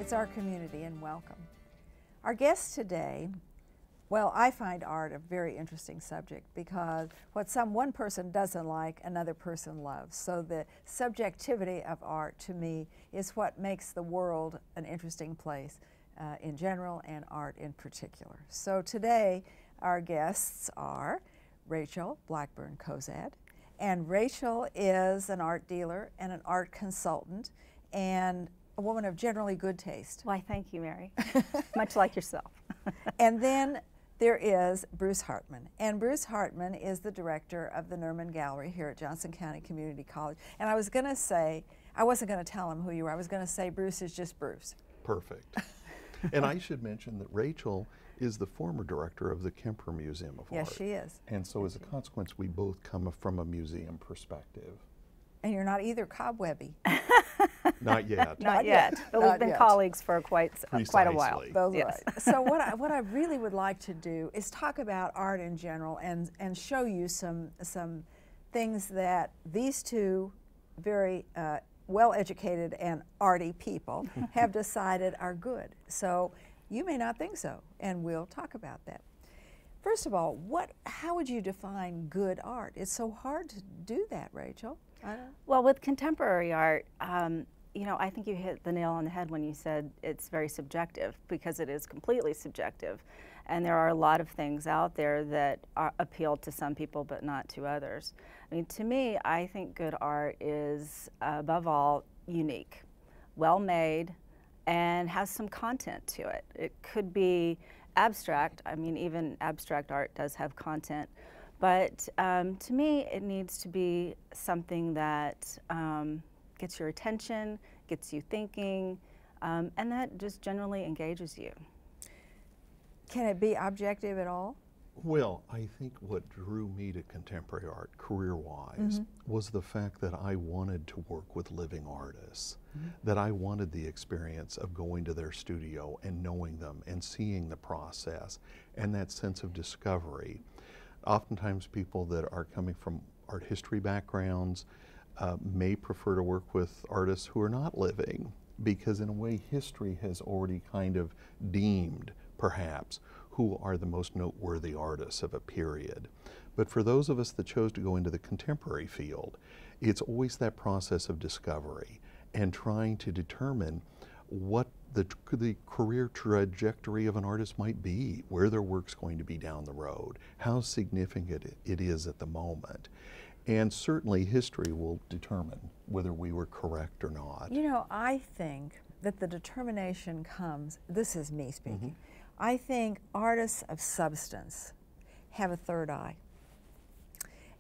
It's our community, and welcome. Our guest today, well, I find art a very interesting subject because what one person doesn't like, another person loves. So the subjectivity of art, to me, is what makes the world an interesting place in general and art in particular. So today, our guests are Rachael Cozad, and Rachael is an art dealer and an art consultant and a woman of generally good taste. Why, thank you, Mary. Much like yourself. And then there is Bruce Hartman. And Bruce Hartman is the director of the Nerman Gallery here at Johnson County Community College. And I was going to say, I wasn't going to tell him who you were. I was going to say Bruce is just Bruce. Perfect. And I should mention that Rachael is the former director of the Kemper Museum of Art. Yes, she is. And so as a consequence, we both come from a museum perspective. And you're not either cobwebby. Not yet. Not yet. But we've been colleagues for quite a while. That's yes. Right. So what I really would like to do is talk about art in general and show you some things that these two very well-educated and arty people have decided are good. So you may not think so, and we'll talk about that. First of all, how would you define good art? It's so hard to do that, Rachael. Well, with contemporary art, you know, I think you hit the nail on the head when you said it's very subjective, because it is completely subjective. And there are a lot of things out there that appeal to some people but not to others. I mean, to me, I think good art is, above all, unique, well-made, and has some content to it. It could be abstract. I mean, even abstract art does have content. But to me, it needs to be something that gets your attention, gets you thinking, and that just generally engages you. Can it be objective at all? Well, I think what drew me to contemporary art, career-wise, was the fact that I wanted to work with living artists, that I wanted the experience of going to their studio and knowing them and seeing the process and that sense of discovery. Oftentimes people that are coming from art history backgrounds may prefer to work with artists who are not living, because in a way history has already kind of deemed, perhaps, who are the most noteworthy artists of a period. But for those of us that chose to go into the contemporary field, it's always that process of discovery and trying to determine what the career trajectory of an artist might be, where their work's going to be down the road, how significant it is at the moment. And certainly history will determine whether we were correct or not. You know, I think that the determination comes, this is me speaking, I think artists of substance have a third eye.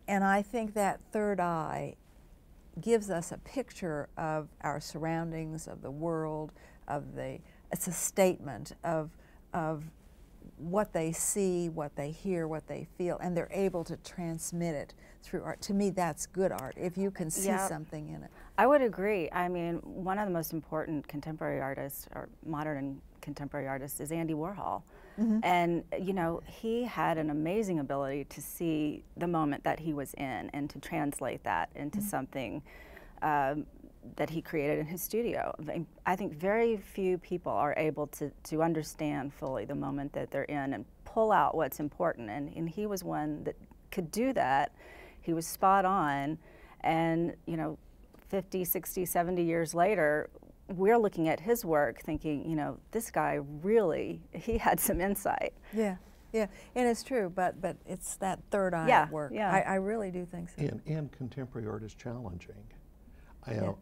And I think that third eye gives us a picture of our surroundings, of the world, it's a statement of what they see, what they hear, what they feel, and they're able to transmit it through art. To me, that's good art, if you can see something in it. I would agree. I mean, one of the most important contemporary artists, or modern and contemporary artists, is Andy Warhol. And, you know, he had an amazing ability to see the moment that he was in and to translate that into something that he created in his studio. I think very few people are able to understand fully the moment that they're in and pull out what's important. And he was one that could do that. He was spot on. And, you know, 50, 60, 70 years later, we're looking at his work thinking, you know, this guy really, he had some insight. Yeah, yeah, and it's true, but it's that third eye at work. Yeah. I really do think so. And contemporary art is challenging.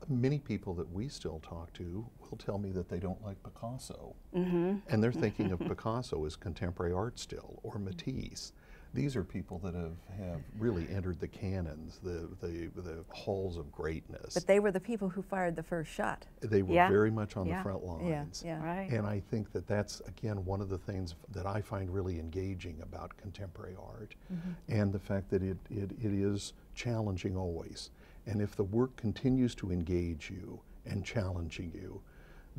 Many people that we still talk to will tell me that they don't like Picasso. And they're thinking of Picasso as contemporary art still, or Matisse. These are people that have really entered the canons, the halls of greatness. But they were the people who fired the first shot. They were very much on the front lines. Right. And I think that that's, again, one of the things that I find really engaging about contemporary art, and the fact that it is challenging always. And if the work continues to engage you and challenging you,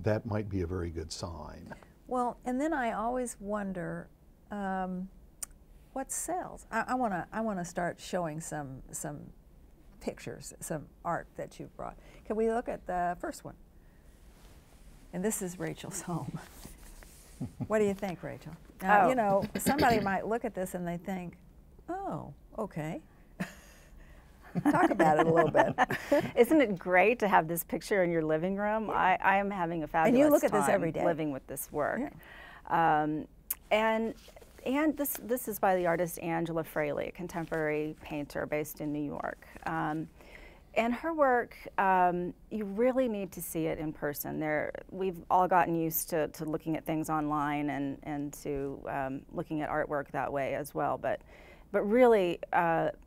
that might be a very good sign. Well, and then I always wonder, what sells? I want to start showing some pictures, some art that you've brought. Can we look at the first one? And this is Rachel's home. What do you think, Rachel? Now, you know, somebody might look at this and they think, oh, okay. Talk about it a little bit. Isn't it great to have this picture in your living room? Yeah. I am having a fabulous and you look at time this every day. living with this work. Yeah. And this is by the artist Angela Fraley, a contemporary painter based in New York. And her work, you really need to see it in person. We've all gotten used to looking at things online and to looking at artwork that way as well. But really,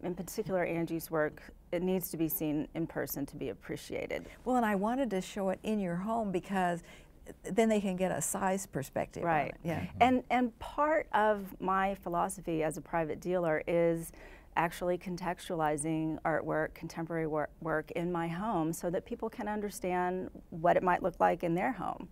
in particular, Angie's work, it needs to be seen in person to be appreciated. Well, and I wanted to show it in your home because then they can get a size perspective. Right. On it. Yeah. And part of my philosophy as a private dealer is actually contextualizing artwork, contemporary work in my home so that people can understand what it might look like in their home.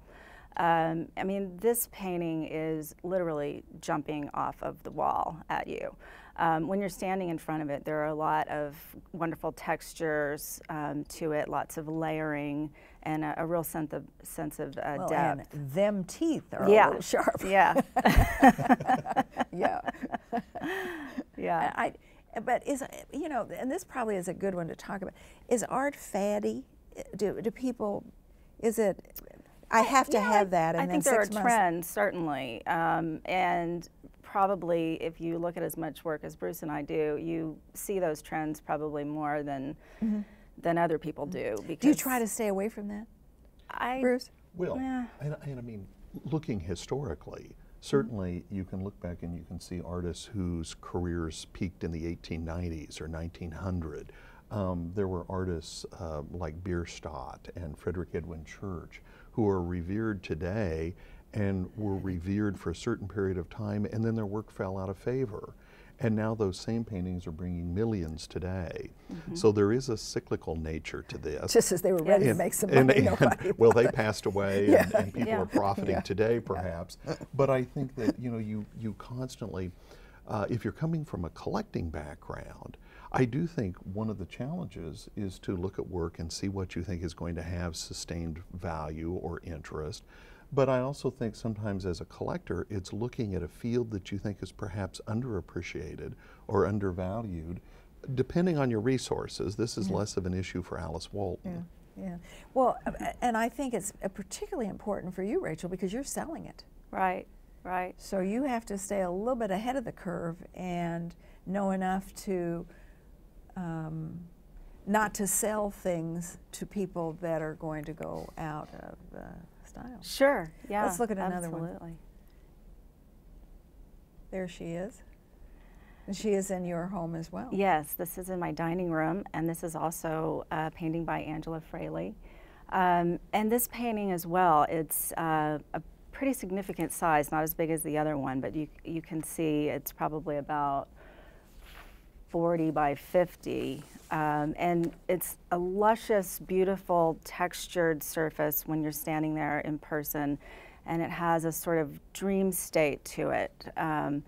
I mean, this painting is literally jumping off of the wall at you. When you're standing in front of it, there are a lot of wonderful textures to it, lots of layering, and a real sense of Well, depth. and them teeth are a Yeah. little sharp. Yeah. Yeah. Yeah. But you know, and this probably is a good one to talk about. Is art faddy? Do people? Is it? I have to have that. And I then think there are 6 months. trends, certainly, and probably if you look at as much work as Bruce and I do, you see those trends probably more than other people do. Because Do you try to stay away from that, Bruce? Well, Yeah. and I mean, looking historically, certainly you can look back and you can see artists whose careers peaked in the 1890s or 1900. There were artists like Bierstadt and Frederick Edwin Church who are revered today and were revered for a certain period of time, and then their work fell out of favor. And now those same paintings are bringing millions today. So there is a cyclical nature to this. Just as they were ready to make some money, nobody well, they passed away, and people Yeah. are profiting today, perhaps. But I think that you constantly, if you're coming from a collecting background, I do think one of the challenges is to look at work and see what you think is going to have sustained value or interest. But I also think sometimes as a collector, it's looking at a field that you think is perhaps underappreciated or undervalued. Depending on your resources, this is less of an issue for Alice Walton. Yeah. Well, and I think it's particularly important for you, Rachel, because you're selling it. Right, right. So you have to stay a little bit ahead of the curve and know enough to not to sell things to people that are going to go out of style. Sure, yeah. Let's look at another one. Absolutely. There she is. And she is in your home as well. Yes, this is in my dining room, and this is also a painting by Angela Fraley. And this painting as well, it's a pretty significant size, not as big as the other one, but you can see it's probably about 40 by 50. And it's a luscious, beautiful, textured surface when you're standing there in person, and it has a sort of dream state to it. And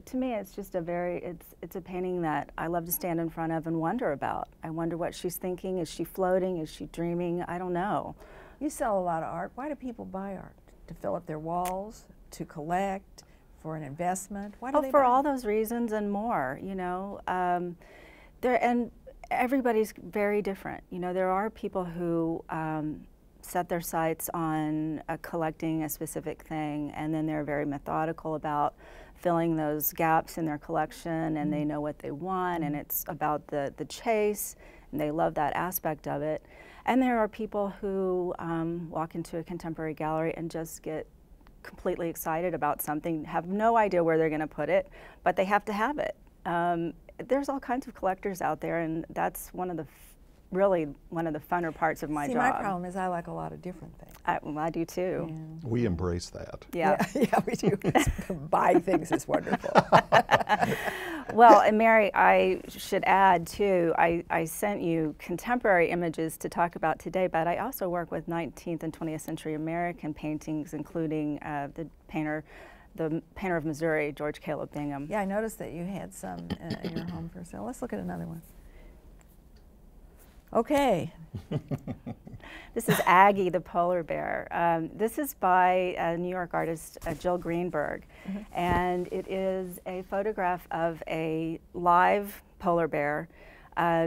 to me, it's just it's a painting that I love to stand in front of and wonder about. I wonder what she's thinking. Is she floating? Is she dreaming? I don't know. You sell a lot of art. Why do people buy art? To fill up their walls, to collect, for an investment? Why do they for buy all it? those reasons and more, you know. And everybody's very different. You know, there are people who set their sights on collecting a specific thing, and then they're very methodical about filling those gaps in their collection, and they know what they want, and it's about the chase, and they love that aspect of it. And there are people who walk into a contemporary gallery and just get completely excited about something, have no idea where they're going to put it, but they have to have it. There's all kinds of collectors out there, and that's really one of the funner parts of my job. My problem is I like a lot of different things. I do too. Yeah. We embrace that. Yeah. Yeah, we do. Buying things is wonderful. Well, and Mary, I should add too, I sent you contemporary images to talk about today, but I also work with 19th and 20th century American paintings, including the painter of Missouri, George Caleb Bingham. Yeah, I noticed that you had some in your home for sale. Let's look at another one. Okay. This is Aggie the polar bear. This is by New York artist Jill Greenberg, and it is a photograph of a live polar bear.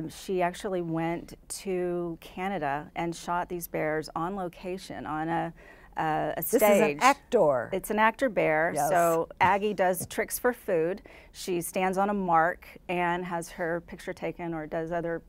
She actually went to Canada and shot these bears on location on a stage. This is an actor. It's an actor bear. Yes. So Aggie does tricks for food. She stands on a mark and has her picture taken, or does other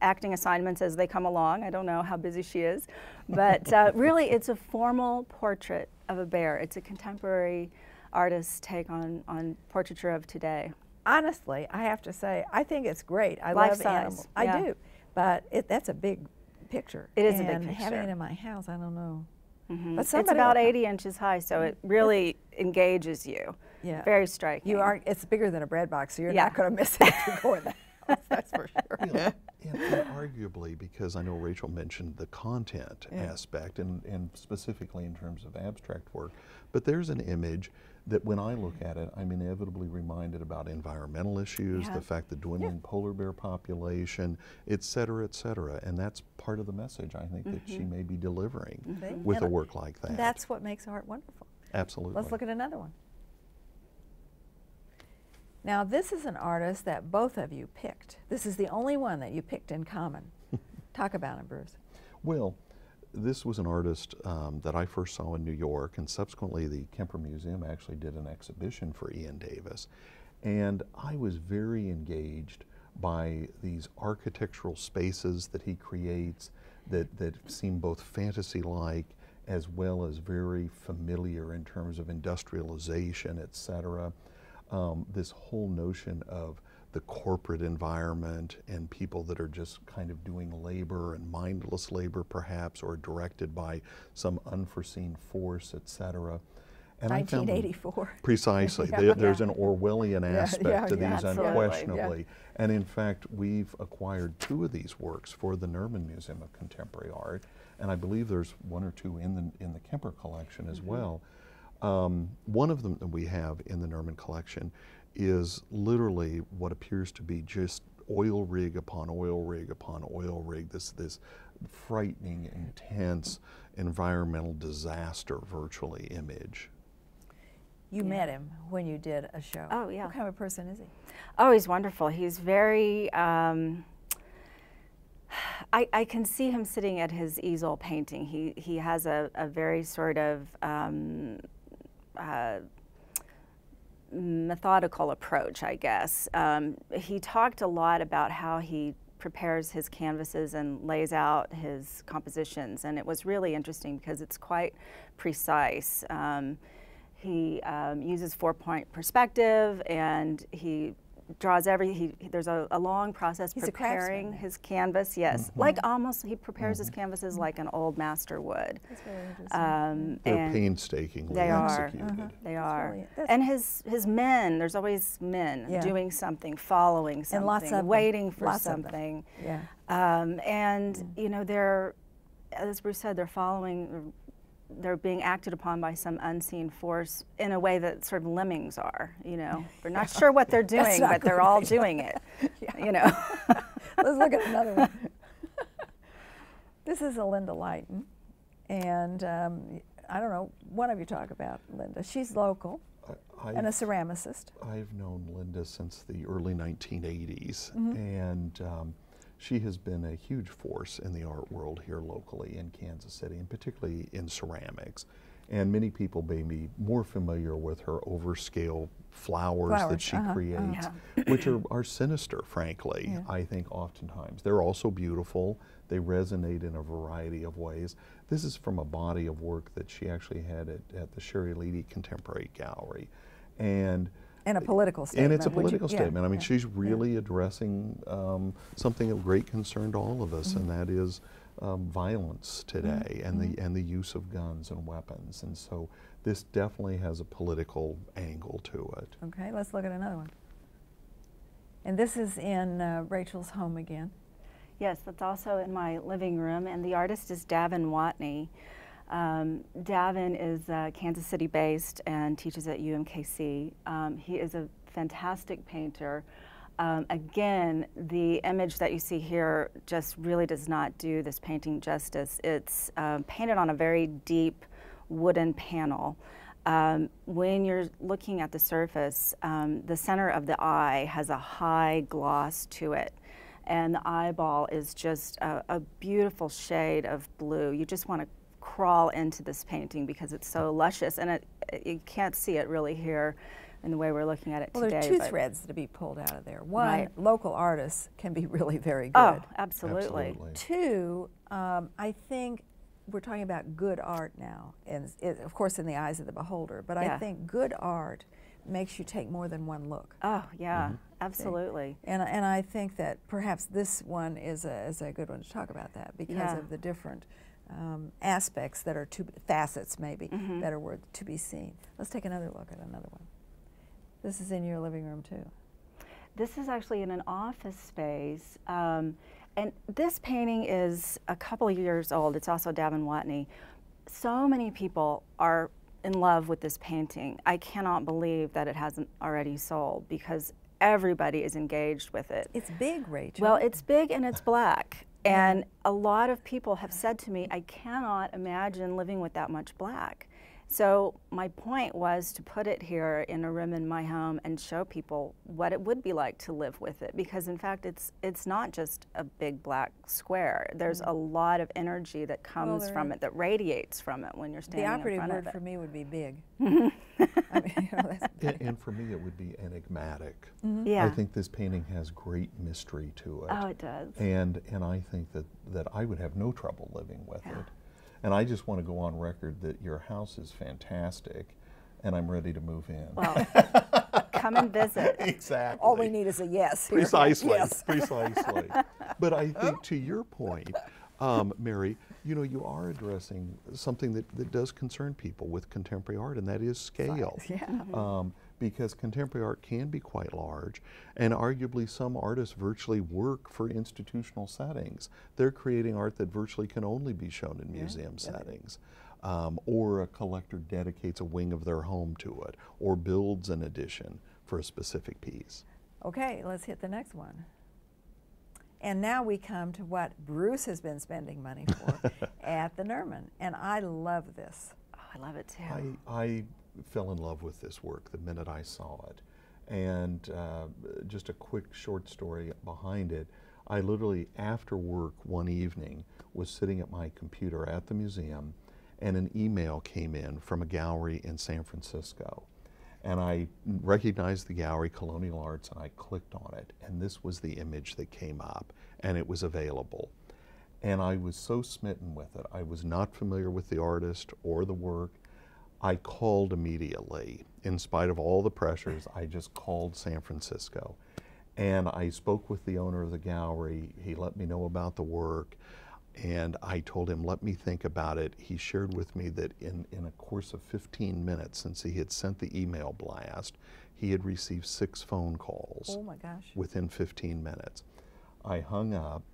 acting assignments as they come along. I don't know how busy she is, but really it's a formal portrait of a bear. It's a contemporary artist's take on portraiture of today. Honestly, I have to say, I think it's great. I Life love size, animals. I yeah. do, but that's a big picture. It is a and big picture. having it in my house, I don't know. But It's somebody about will come. 80 inches high, so it really engages you. Yeah. Very striking. You are. It's bigger than a bread box, so you're Yeah. not going to miss it if you go in the house. That's for sure. Yeah, and arguably, because I know Rachel mentioned the content aspect, and specifically in terms of abstract work, but there's an image that when I look at it, I'm inevitably reminded about environmental issues, the fact that dwindling polar bear population, et cetera, and that's part of the message I think that she may be delivering with a work like that. That's what makes art wonderful. Absolutely. Let's look at another one. Now, this is an artist that both of you picked. This is the only one that you picked in common. Talk about him, Bruce. Well, this was an artist that I first saw in New York, and subsequently the Kemper Museum actually did an exhibition for Ian Davis. And I was very engaged by these architectural spaces that he creates that seem both fantasy-like as well as very familiar in terms of industrialization, et cetera. This whole notion of the corporate environment and people that are just kind of doing labor and mindless labor perhaps, or directed by some unforeseen force, et cetera. And 1984. Precisely. There's an Orwellian aspect to these absolutely. unquestionably. And in fact, we've acquired 2 of these works for the Nerman Museum of Contemporary Art, and I believe there's 1 or 2 in the Kemper collection as well. One of them that we have in the Nerman collection is literally what appears to be just oil rig upon oil rig upon oil rig, this frightening, intense environmental disaster virtually image. You met him when you did a show. Oh, yeah. What kind of a person is he? Oh, he's wonderful. He's very, I can see him sitting at his easel painting. He has a very sort of methodical approach, I guess. He talked a lot about how he prepares his canvases and lays out his compositions, and it was really interesting because it's quite precise. He uses 4-point perspective, and he draws there's a long process preparing his canvas, yes. Like almost, he prepares his canvases like an old master would. That's very interesting. They're painstakingly executed. They are. Really, and his men, there's always men doing something, following something, and lots of waiting for lots something. Yeah. And you know, they're, as Bruce said, they're being acted upon by some unseen force in a way that sort of lemmings are, you know. We're not sure what they're doing, but they're all doing it, you know. Let's look at another one. This is a Linda Leighton, and I don't know, one of you talk about Linda. She's local and a ceramicist. I've known Linda since the early 1980s, and she has been a huge force in the art world here locally in Kansas City, and particularly in ceramics. And many people may be more familiar with her overscale flowers that she creates, which are sinister, frankly, I think oftentimes. They're also beautiful. They resonate in a variety of ways. This is from a body of work that she actually had at the Sherry Leedy Contemporary Gallery. And a political statement. And it's a political statement. I mean, she's really addressing something of great concern to all of us, and that is violence today and the use of guns and weapons. And so this definitely has a political angle to it. Okay, let's look at another one. And this is in Rachel's home again. Yes, that's also in my living room, and the artist is Davin Watney. Davin is Kansas City based and teaches at UMKC. He is a fantastic painter. Again, the image that you see here just really does not do this painting justice. It's painted on a very deep wooden panel. When you're looking at the surface, the center of the eye has a high gloss to it, and the eyeball is just a beautiful shade of blue. You just want to crawl into this painting because it's so luscious, and you can't see it really here in the way we're looking at it today. Well, there are two threads to be pulled out of there. One, Right. local artists can be really very good. Oh, absolutely. Absolutely. Two, I think we're talking about good art now, and of course in the eyes of the beholder, but I Yeah. think good art makes you take more than one look. Oh, yeah, absolutely. And I think that perhaps this one is a good one to talk about that because Yeah. of the different aspects that are facets maybe, Mm-hmm. that are worth to be seen. Let's take another look at another one. This is in your living room too. This is actually in an office space, and this painting is a couple of years old. It's also Davin Watney. So many people are in love with this painting. I cannot believe that it hasn't already sold because everybody is engaged with it. It's big, Rachel. Well, it's big and it's black. And a lot of people have said to me, I cannot imagine living with that much black. So my point was to put it here in a room in my home and show people what it would be like to live with it, because in fact it's not just a big black square. There's a lot of energy that comes from it, that radiates from it when you're standing the in operative front word of it. for me would be big. I mean, that's And for me, it would be enigmatic. Yeah. I think this painting has great mystery to it. Oh, it does. And I think that I would have no trouble living with it. And I just want to go on record that your house is fantastic, and I'm ready to move in. Well, come and visit. Exactly. all we need is a yes here. Precisely. Yes. Precisely. But I think to your point, Mary, you are addressing something that does concern people with contemporary art, and that is scale. Yeah. Because contemporary art can be quite large, and arguably some artists virtually work for institutional settings. They're creating art that virtually can only be shown in museum settings. Or a collector dedicates a wing of their home to it, or builds an edition for a specific piece. Okay, let's hit the next one. And now we come to what Bruce has been spending money for at the Nerman, and I love this. Oh, I love it too. I fell in love with this work the minute I saw it. And just a quick short story behind it. I literally, after work one evening, was sitting at my computer at the museum, and an email came in from a gallery in San Francisco. And I recognized the gallery, Colonial Arts, and I clicked on it. And this was the image that came up, and it was available. And I was so smitten with it. I was not familiar with the artist or the work. I called immediately. In spite of all the pressures, I just called San Francisco. And I spoke with the owner of the gallery. He let me know about the work. And I told him, let me think about it. He shared with me that in a course of 15 minutes since he had sent the email blast, he had received 6 phone calls. Oh my gosh. Within 15 minutes. I hung up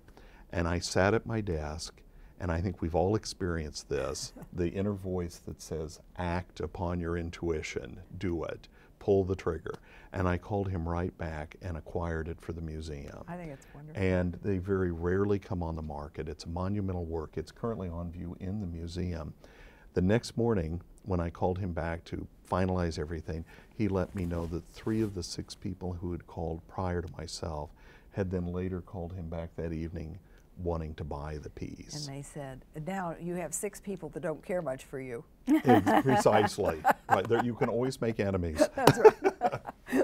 and I sat at my desk, and I think we've all experienced this, the inner voice that says, act upon your intuition, do it, pull the trigger. And I called him right back and acquired it for the museum. I think it's wonderful. And they very rarely come on the market. It's a monumental work. It's currently on view in the museum. The next morning, when I called him back to finalize everything, he let me know that 3 of the 6 people who had called prior to myself had then later called him back that evening wanting to buy the piece. And they said, now you have 6 people that don't care much for you. Precisely. Right, there, you can always make enemies. That's right.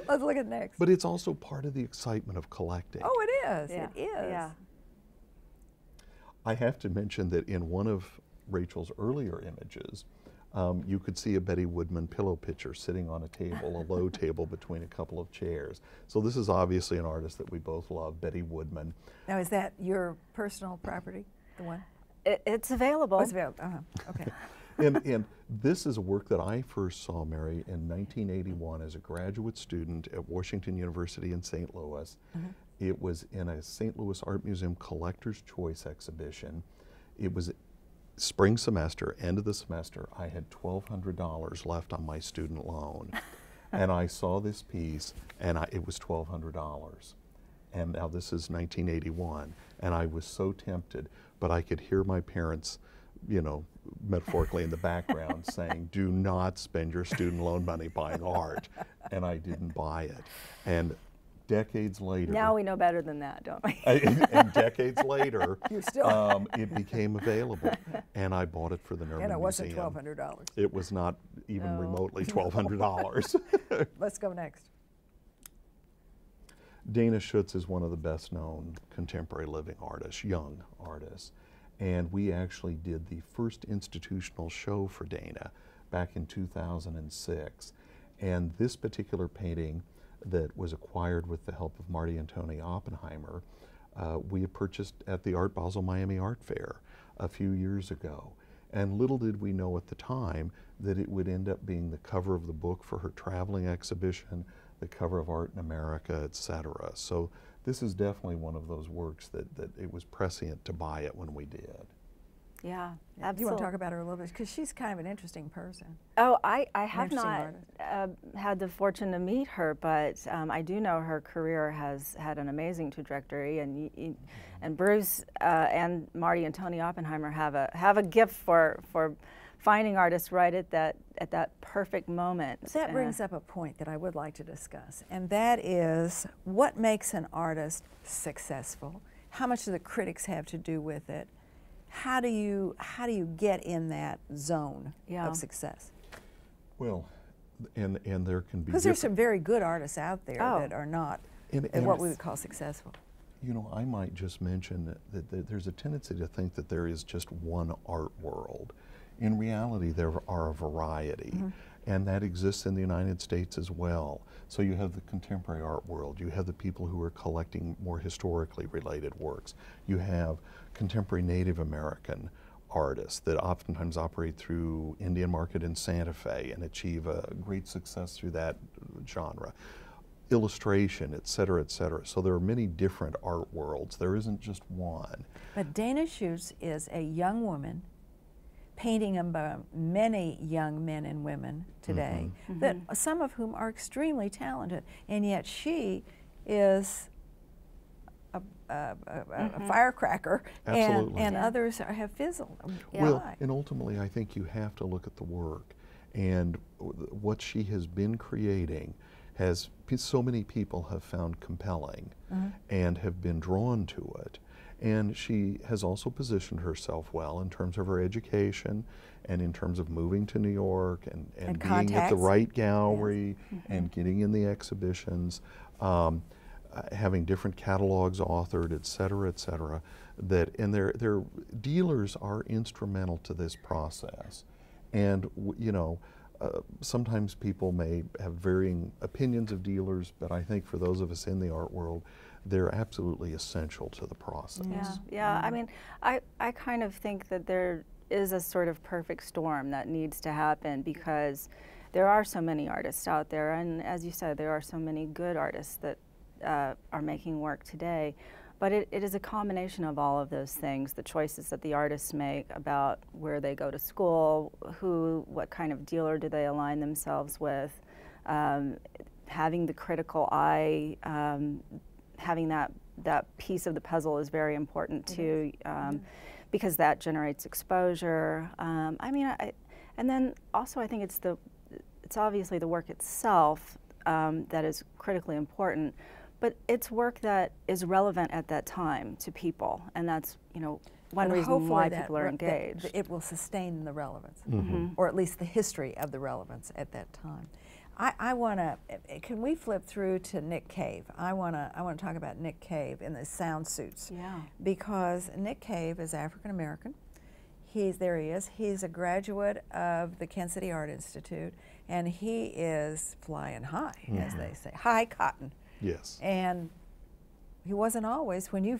Let's look at next. But it's also part of the excitement of collecting. Oh, it is. Yeah. It is. Yeah. I have to mention that in one of Rachel's earlier images, you could see a Betty Woodman pillow pitcher sitting on a table, a low table between a couple of chairs. So this is obviously an artist that we both love, Betty Woodman. Now, is that your personal property, the one? It's available. Oh, it's available. Okay. And this is a work that I first saw, Mary, in 1981 as a graduate student at Washington University in St. Louis. It was in a St. Louis Art Museum Collector's Choice exhibition. It was spring semester, end of the semester. I had $1,200 left on my student loan. And I saw this piece, and it was $1,200. And now this is 1981, and I was so tempted, but I could hear my parents, you know, metaphorically in the background saying, do not spend your student loan money buying art. And I didn't buy it. And decades later. Now we know better than that, don't we? And decades later, You're still it became available. And I bought it for the Nerman Museum. And it wasn't $1,200. It was not even remotely $1,200. Let's go next. Dana Schutz is one of the best known contemporary living artists, young artists. And we actually did the first institutional show for Dana back in 2006. And this particular painting that was acquired with the help of Marty and Tony Oppenheimer, we had purchased at the Art Basel Miami Art Fair a few years ago. And little did we know at the time that it would end up being the cover of the book for her traveling exhibition, the cover of Art in America, etc. So this is definitely one of those works that it was prescient to buy it when we did. Yeah, absolutely. You want to talk about her a little bit? Because she's kind of an interesting person. Oh, I have not artist. had the fortune to meet her, but I do know her career has had an amazing trajectory, and Bruce and Marty and Tony Oppenheimer have a gift for finding artists right at that perfect moment. That brings up a point that I would like to discuss, and that is what makes an artist successful? How much do the critics have to do with it? How do you get in that zone of success? Well, and there can be, because there's some very good artists out there that are not and what we would call successful. You know, I might just mention that there's a tendency to think that there is just one art world. In reality, there are a variety, and that exists in the United States as well. So you have the contemporary art world, you have the people who are collecting more historically related works, you have contemporary Native American artists that oftentimes operate through Indian Market in Santa Fe and achieve a great success through that genre. Illustration, et cetera, et cetera. So there are many different art worlds. There isn't just one. But Dana Schutz is a young woman painting about many young men and women today, that some of whom are extremely talented, and yet she is a firecracker, and others have fizzled. Well, and ultimately I think you have to look at the work, and what she has been creating has so many people have found compelling and have been drawn to it. And she has also positioned herself well in terms of her education and in terms of moving to New York and being at the right gallery and getting in the exhibitions, having different catalogs authored, et cetera, and their dealers are instrumental to this process. And you know, sometimes people may have varying opinions of dealers, but I think for those of us in the art world, they're absolutely essential to the process. Yeah. I mean, I kind of think that there is a sort of perfect storm that needs to happen, because there are so many artists out there, and as you said, there are so many good artists that are making work today. But it is a combination of all of those things, the choices that the artists make about where they go to school, what kind of dealer do they align themselves with, having the critical eye, having that piece of the puzzle is very important too, because that generates exposure. I mean, and then also I think it's obviously the work itself that is critically important, but it's work that is relevant at that time to people, and that's, you know, one reason why people are engaged. That it will sustain the relevance, or at least the history of the relevance at that time. I want to. Can we flip through to Nick Cave? I want to talk about Nick Cave in the sound suits. Yeah. Because Nick Cave is African American. There he is. He's a graduate of the Kansas City Art Institute, and he is flying high, as they say, high cotton. Yes. And he wasn't always. When you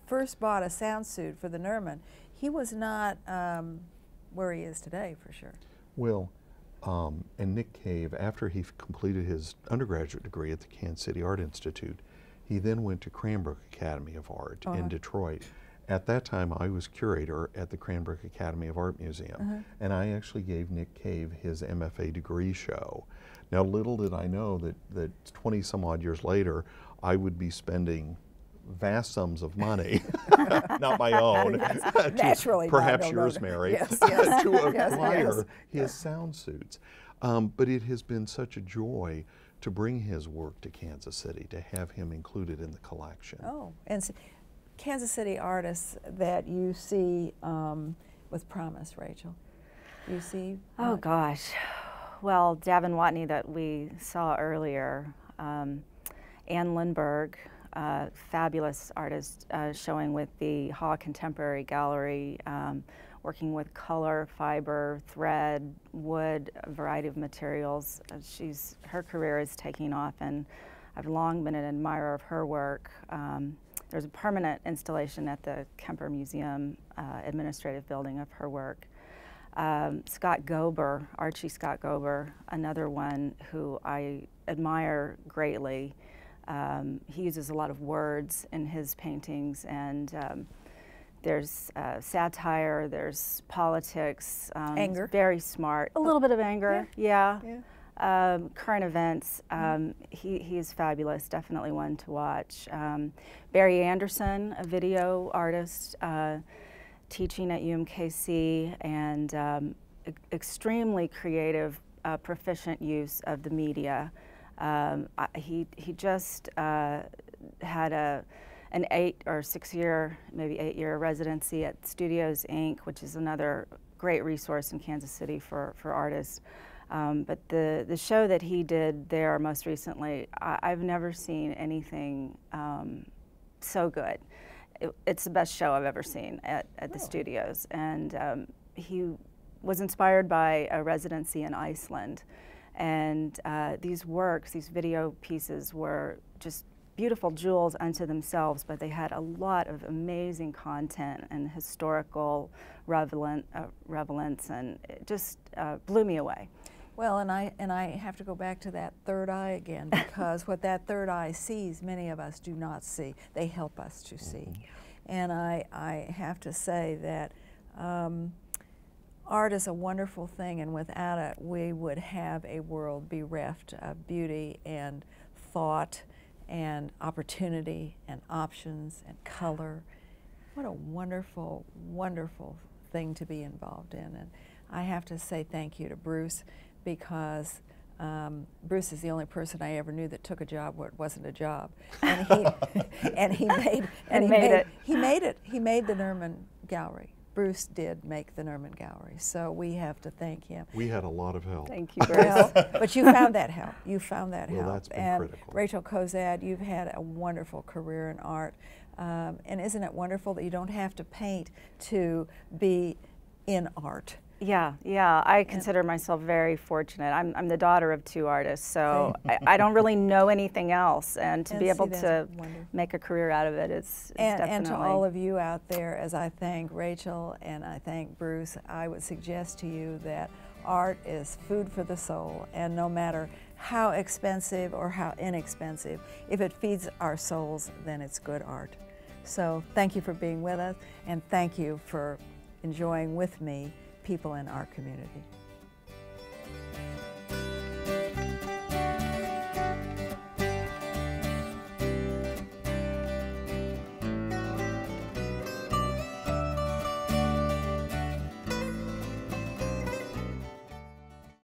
first bought a sound suit for the Nerman, he was not where he is today, for sure. Well. And Nick Cave, after he completed his undergraduate degree at the Kansas City Art Institute, he then went to Cranbrook Academy of Art in Detroit. At that time, I was curator at the Cranbrook Academy of Art Museum, and I actually gave Nick Cave his MFA degree show. Now, little did I know that 20 some odd years later, I would be spending vast sums of money, not my own, naturally, perhaps no, yours, Mary, yes, yes. to acquire yes. his sound suits. But it has been such a joy to bring his work to Kansas City, to have him included in the collection. Oh, and Kansas City artists that you see with promise, Rachel. You see? Oh gosh. Well, Davin Watney that we saw earlier, Ann Lindbergh, fabulous artist showing with the Haw Contemporary Gallery, working with color, fiber, thread, wood, a variety of materials. Her career is taking off, and I've long been an admirer of her work. There's a permanent installation at the Kemper Museum administrative building of her work. Scott Gober, Archie Scott Gober, another one who I admire greatly. He uses a lot of words in his paintings, and there's satire, there's politics. Anger. Very smart. A little bit of anger, yeah. Current events. He is fabulous, definitely one to watch. Barry Anderson, a video artist, teaching at UMKC, and extremely creative, proficient use of the media. He just had an 8 or 6 year, maybe 8 year residency at Studios Inc., which is another great resource in Kansas City for artists. But the show that he did there most recently, I've never seen anything so good. It's the best show I've ever seen at the studios. And he was inspired by a residency in Iceland. And these works, these video pieces, were just beautiful jewels unto themselves, but they had a lot of amazing content and historical relevance, and it just blew me away. Well, and I have to go back to that third eye again, because what that third eye sees, many of us do not see. They help us to see. And I have to say that art is a wonderful thing, and without it, we would have a world bereft of beauty and thought and opportunity and options and color. What a wonderful, wonderful thing to be involved in. And I have to say thank you to Bruce, because Bruce is the only person I ever knew that took a job where it wasn't a job, and he made it. He made the Nerman Gallery. Bruce did make the Nerman Gallery, so we have to thank him. We had a lot of help. Thank you, Bruce. Well, but you found that help. You found that help. Well, that's been and critical. Rachael Cozad, you've had a wonderful career in art, and isn't it wonderful that you don't have to paint to be in art? Yeah, I consider myself very fortunate. I'm the daughter of 2 artists, so I don't really know anything else, and to be able to make a career out of it is definitely. And to all of you out there, as I thank Rachel and I thank Bruce, I would suggest to you that art is food for the soul, and no matter how expensive or how inexpensive, if it feeds our souls, then it's good art. So thank you for being with us, and thank you for enjoying with me people in our community.